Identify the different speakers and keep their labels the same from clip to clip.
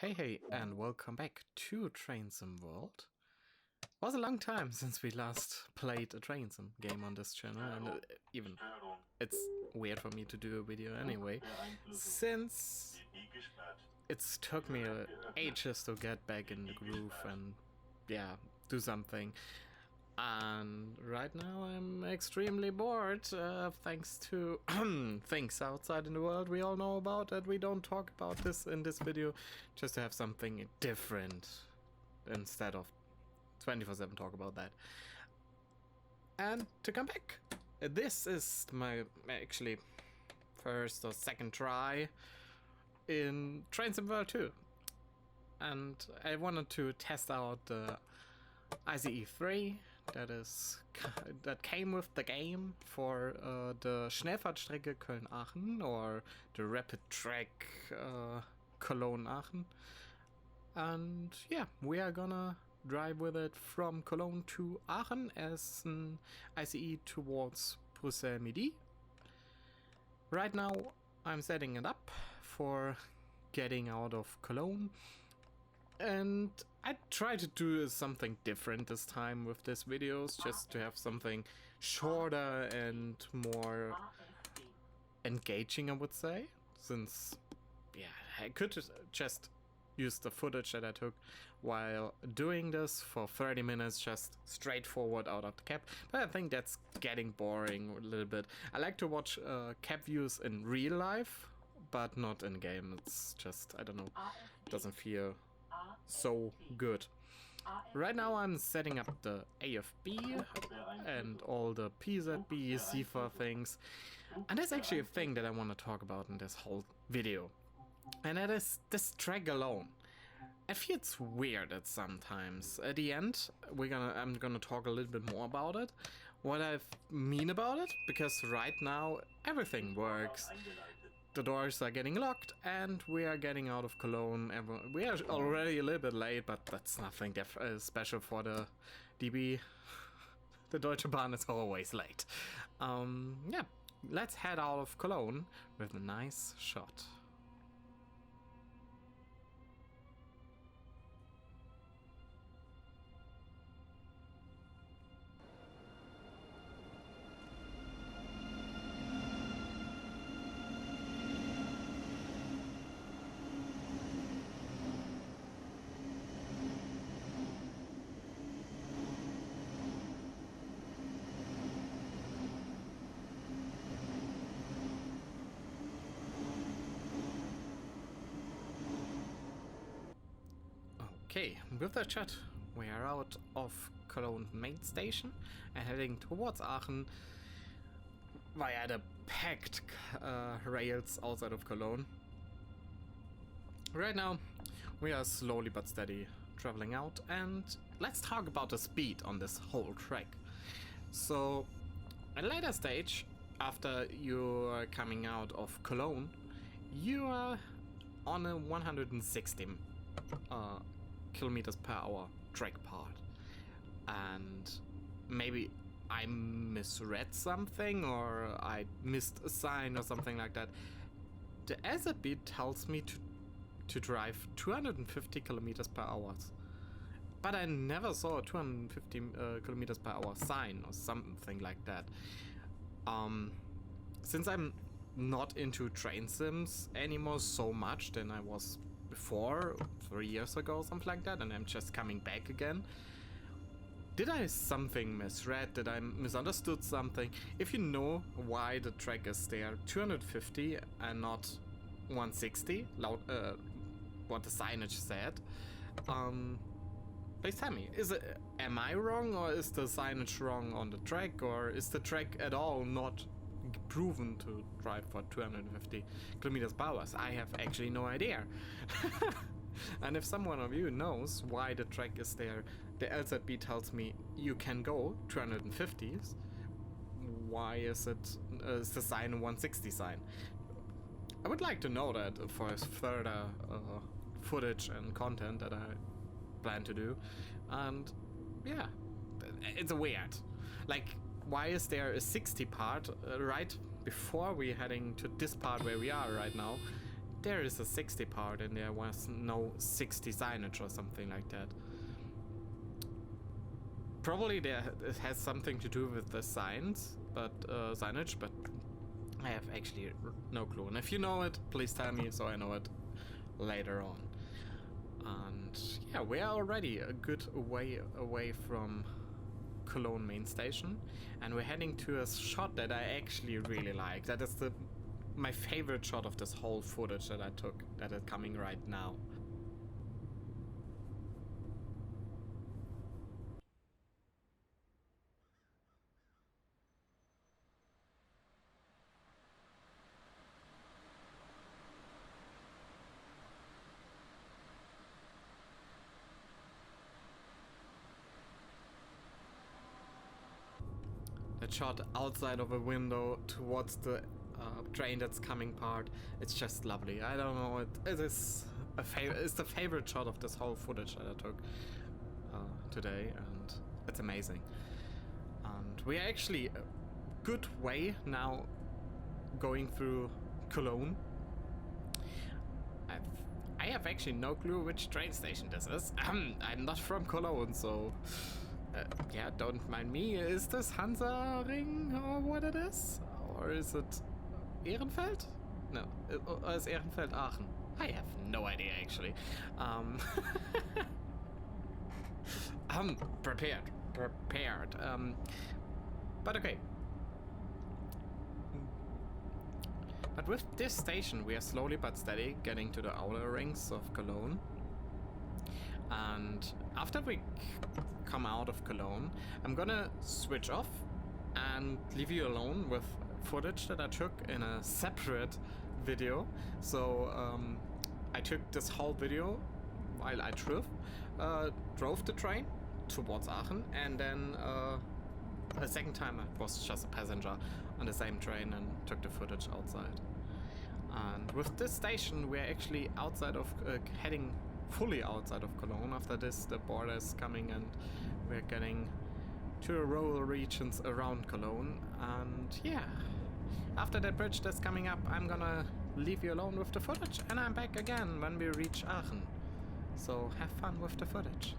Speaker 1: Hey, and welcome back to Train Sim World. Was a long time since we last played a Train Sim game on this channel, and even it's weird for me to do a video anyway, since it's took me ages to get back in the groove and yeah, do something. And right now I'm extremely bored, thanks to things outside in the world we all know about that we don't talk about this in this video, just to have something different instead of 24/7 talk about that. And to come back, this is my actually first or second try in Train Sim World 2. And I wanted to test out the ICE 3 that came with the game for the Schnellfahrtstrecke Köln-Aachen, or the rapid track Cologne-Aachen. And yeah, we are gonna drive with it from Cologne to Aachen as an ICE towards Bruxelles Midi. Right now I'm setting it up for getting out of Cologne, and I try to do something different this time with these videos, just to have something shorter and more engaging, I would say, since yeah, I could just use the footage that I took while doing this for 30 minutes, just straightforward out of the cab, but I think that's getting boring a little bit. I like to watch cab views in real life, but not in game. It's just, I don't know, it doesn't feel so good. Right now I'm setting up the AFB and all the PZB, CIFA things, and that's actually a thing that I want to talk about in this whole video, and that is this track alone. I feel it's weird at sometimes. At the end I'm gonna talk a little bit more about it, what I mean about it, because right now everything works. The doors are getting locked and we are getting out of Cologne. We are already a little bit late, but that's nothing special for the DB. The Deutsche Bahn is always late. Yeah, let's head out of Cologne with a nice shot. Okay, with that chat, we are out of Cologne main station and heading towards Aachen via the packed rails outside of Cologne. Right now, we are slowly but steady traveling out, and let's talk about the speed on this whole track. So, at a later stage, after you are coming out of Cologne, you are on a 160 kilometers per hour track part, and maybe I misread something or I missed a sign or something like that. The SRB tells me to drive 250 kilometers per hour, but I never saw a 250 kilometers per hour sign or something like that. Since I'm not into train sims anymore so much than I was before, 3 years ago, something like that, and I'm just coming back again. Did I something misread? Did I misunderstood something? If you know why the track is there 250 and not 160, what the signage said, please tell me. Am I wrong, or is the signage wrong on the track, or is the track at all not proven to drive for 250 kilometers per hour? I have actually no idea. And if someone of you knows why the track is there, the LZB tells me you can go 250s, why is the sign a 160 sign? I would like to know that for further footage and content that I plan to do. And yeah, it's weird. Like, why is there a 60 part right before we're heading to this part where we are right now? there is a 60 part and there was no 60 signage or something like that. Probably it has something to do with the signs, signage, but I have actually no clue. And if you know it, please tell me so I know it later on. And yeah, we are already a good way away from Cologne main station, and we're heading to a shot that I actually really like. That is my favorite shot of this whole footage that I took, that is coming right now. That shot outside of a window towards the train that's coming part, it's just lovely. I don't know, it is it's the favorite shot of this whole footage that I took today, and it's amazing. And we're actually a good way now going through Cologne. I have actually no clue which train station this is. I'm not from Cologne, so yeah, don't mind me. Is this Hansa Ring or what it is? Or is it Ehrenfeld? No, it's Ehrenfeld Aachen. I have no idea actually. I'm prepared. But okay. But with this station, we are slowly but steady getting to the outer rings of Cologne. And after we come out of Cologne, I'm gonna switch off and leave you alone with footage that I took in a separate video. So I took this whole video while I drove the train towards Aachen, and then a second time I was just a passenger on the same train and took the footage outside. And with this station, we're actually outside of heading fully outside of Cologne. After this, the border is coming and we're getting to the rural regions around Cologne. And yeah, after that bridge that's coming up, I'm gonna leave you alone with the footage, and I'm back again when we reach Aachen. So have fun with the footage.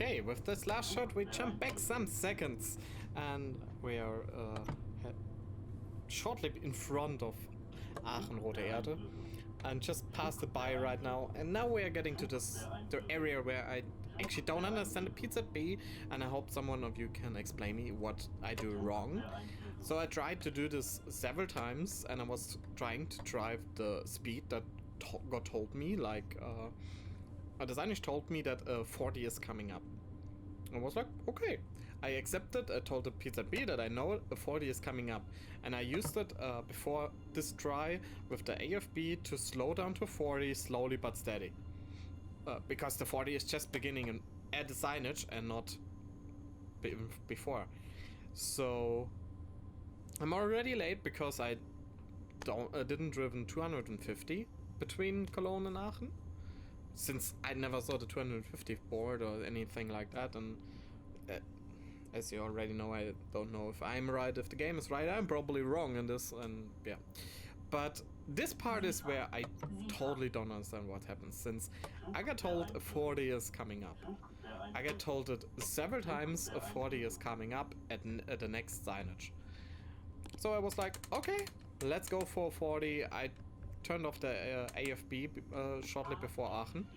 Speaker 1: Okay, with this last shot we jump back some seconds and we are shortly in front of Aachen Rote Erde and just passed it by right now, and now we are getting to the area where I actually don't understand the pizza B, and I hope someone of you can explain me what I do wrong. So I tried to do this several times and I was trying to drive the speed that got told me, like a designer told me that 40 is coming up. I was like, okay. I accepted. I told the pizza B that I know a 40 is coming up, and I used it before this try with the AFB to slow down to 40 slowly but steady, because the 40 is just beginning at the signage and not before. So I'm already late because I didn't driven 250 between Cologne and Aachen, since I never saw the 250 board or anything like that, and as you already know, I don't know if I'm right, if the game is right. I'm probably wrong in this, and yeah. But this part is where I totally don't understand what happens, since I got told a 40 is coming up. I got told it several times a 40 is coming up at the next signage. So I was like, okay, let's go for 40. I turned off the AFB shortly before Aachen.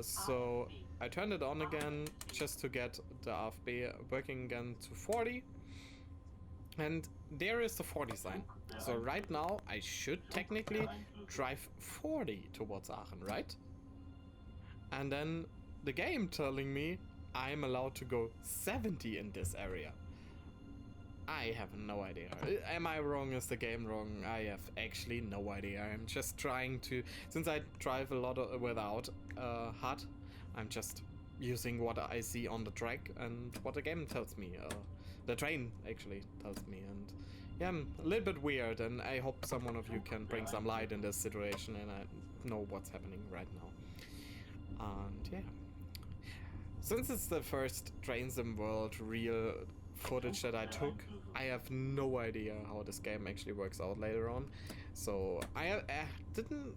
Speaker 1: So I turned it on again just to get the AFB working again to 40. And there is the 40 sign. So right now I should technically drive 40 towards Aachen, right? And then the game telling me I'm allowed to go 70 in this area. I have no idea. Am I wrong? Is the game wrong? I have actually no idea. I'm just trying to, since I drive a lot without HUD, I'm just using what I see on the track and what the game tells me. The train actually tells me, and yeah, I'm a little bit weird, and I hope someone of you can bring some light in this situation and I know what's happening right now. And yeah, since it's the first Train Sim World real footage that I took, I have no idea how this game actually works out later on. So I didn't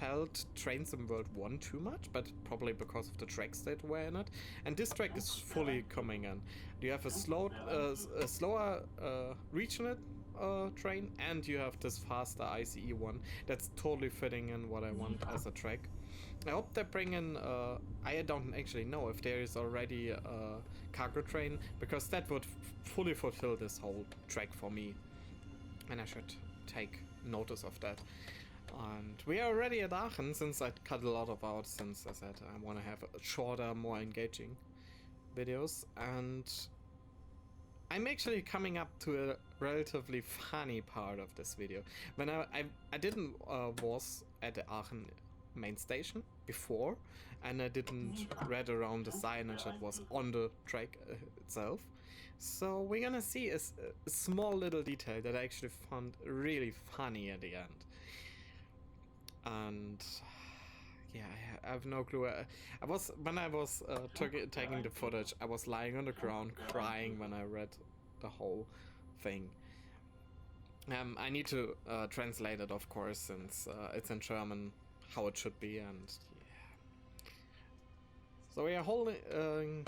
Speaker 1: felt Train Sim World 1 too much, but probably because of the tracks that were in it. And this track is fully coming in. You have a slower regional train, and you have this faster ICE one that's totally fitting in what I want as a track. I hope they bring in, I don't actually know if there is already a cargo train, because that would fully fulfill this whole track for me, and I should take notice of that. And we are already at Aachen, since I cut a lot of out, since I said I want to have shorter, more engaging videos. And I'm actually coming up to a relatively funny part of this video. When I didn't was at the Aachen main station before, and I didn't read around the signage that was on the track itself. So we're gonna see a small little detail that I actually found really funny at the end. And yeah, I have no clue. When I was taking the footage, I was lying on the ground crying when I read the whole thing. I need to translate it, of course, since it's in German, how it should be, and yeah. So we are holding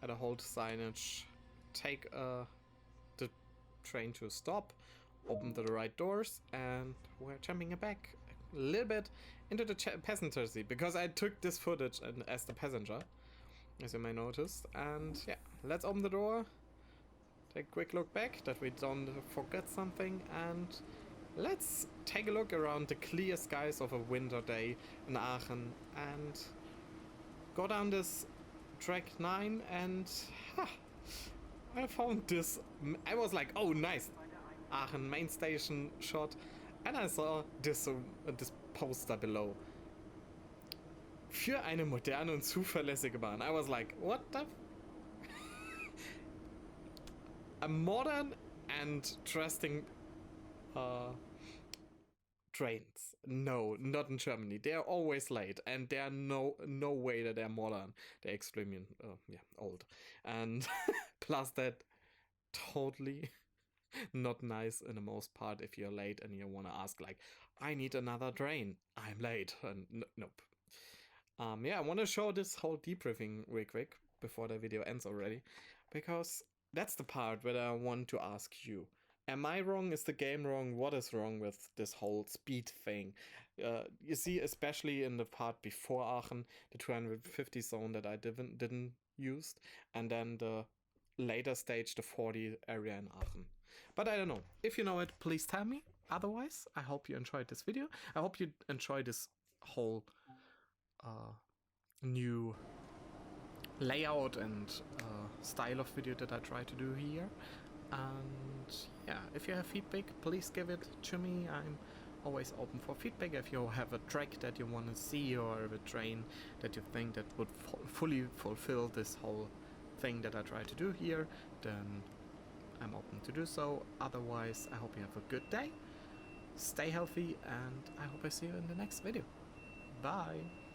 Speaker 1: at a hold signage, take the train to a stop, open the right doors, and we're jumping back a little bit into the passenger seat, because I took this footage as the passenger, as you may notice. And yeah, let's open the door, take a quick look back that we don't forget something, and let's take a look around the clear skies of a winter day in Aachen and go down this track 9. And I found this. I was like, oh nice, Aachen main station shot, and I saw this poster below. Für eine moderne und zuverlässige Bahn. I was like, what the a modern and trusting trains. No, not in Germany. They're always late, and there are no way that they're modern. They're extremely old. And plus that, totally not nice in the most part if you're late and you want to ask like, I need another train, I'm late, and nope. Yeah, I want to show this whole debriefing real quick before the video ends already, because that's the part where I want to ask you. Am I wrong? Is the game wrong? What is wrong with this whole speed thing? You see, especially in the part before Aachen, the 250 zone that I didn't use, and then the later stage, the 40 area in Aachen. But I don't know. If you know it, please tell me. Otherwise, I hope you enjoyed this video. I hope you enjoyed this whole new layout and style of video that I try to do here. And yeah, if you have feedback, please give it to me. I'm always open for feedback. If you have a track that you want to see or a train that you think that would fully fulfill this whole thing that I try to do here, then I'm open to do so. Otherwise, I hope you have a good day, stay healthy, and I hope I see you in the next video. Bye!